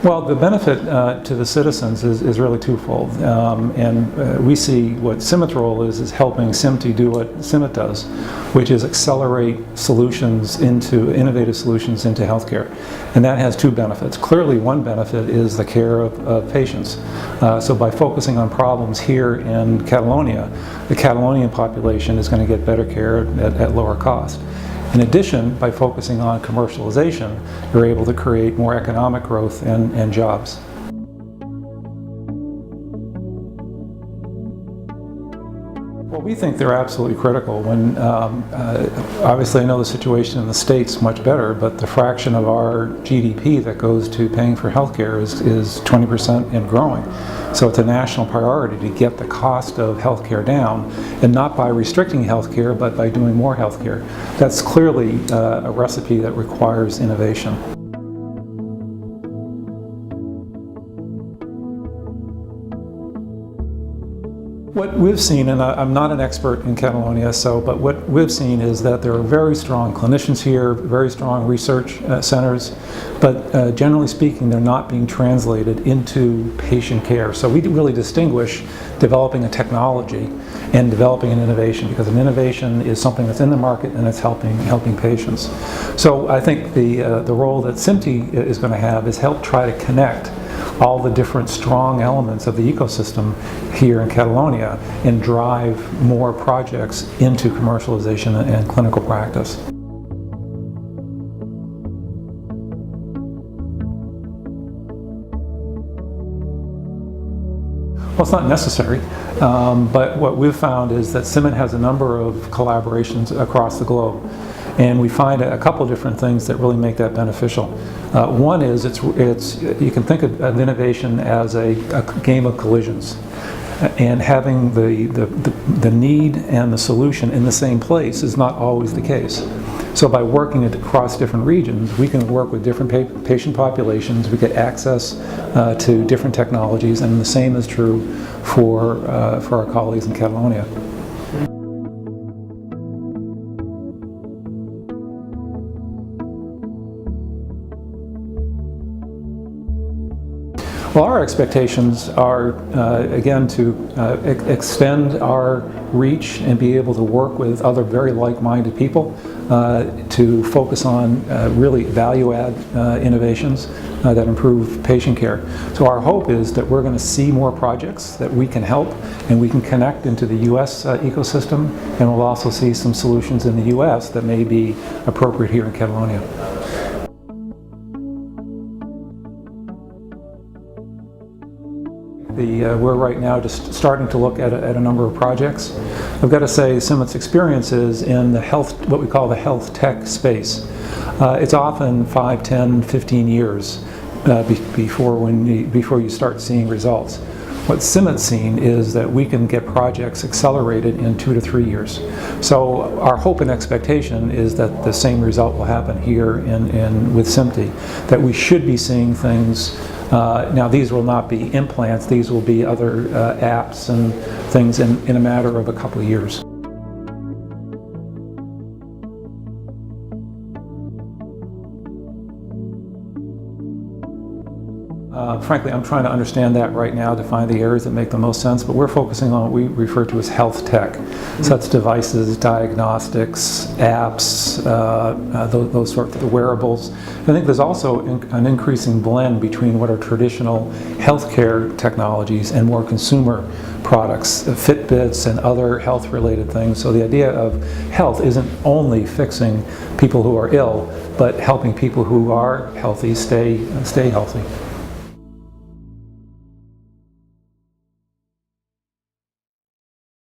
Well, the benefit to the citizens is really twofold, and we see what CIMIT's role is helping CIMTI do what CIMIT does, which is accelerate innovative solutions into healthcare, and that has two benefits. Clearly, one benefit is the care of patients. So by focusing on problems here in Catalonia, the Catalonian population is going to get better care at lower cost. In addition, by focusing on commercialization, you're able to create more economic growth and jobs. Well, we think they're absolutely critical. When obviously I know the situation in the States much better, but the fraction of our GDP that goes to paying for healthcare is 20% and growing. So it's a national priority to get the cost of healthcare down, and not by restricting healthcare, but by doing more healthcare. That's clearly a recipe that requires innovation. What we've seen, and I'm not an expert in Catalonia, but what we've seen is that there are very strong clinicians here, very strong research centers, but generally speaking, they're not being translated into patient care. So we really distinguish developing a technology and developing an innovation, because an innovation is something that's in the market and it's helping patients. So I think the role that CIMTI is going to have is help try to connect all the different strong elements of the ecosystem here in Catalonia and drive more projects into commercialization and clinical practice. Well, it's not necessary, but what we've found is that CIMIT has a number of collaborations across the globe, and we find a couple different things that really make that beneficial. One is you can think of innovation as a game of collisions, and having the need and the solution in the same place is not always the case. So by working across different regions, we can work with different patient populations, we get access to different technologies, and the same is true for our colleagues in Catalonia. Well, our expectations are, again, to extend our reach and be able to work with other very like-minded people to focus on really value-add innovations that improve patient care. So our hope is that we're going to see more projects that we can help and we can connect into the U.S. ecosystem, and we'll also see some solutions in the U.S. that may be appropriate here in Catalonia. We're right now just starting to look at a number of projects. I've got to say, CIMIT's experience is in the what we call the health tech space. It's often 5, 10, 15 years before you start seeing results. What CIMIT's seen is that we can get projects accelerated in 2 to 3 years. So our hope and expectation is that the same result will happen here with CIMTI, that we should be seeing things. Now, these will not be implants, these will be other apps and things in a matter of a couple of years. Frankly, I'm trying to understand that right now to find the areas that make the most sense, but we're focusing on what we refer to as health tech. So that's devices, diagnostics, apps, those sorts of wearables. I think there's also an increasing blend between what are traditional healthcare technologies and more consumer products, Fitbits and other health-related things. So the idea of health isn't only fixing people who are ill, but helping people who are healthy stay healthy.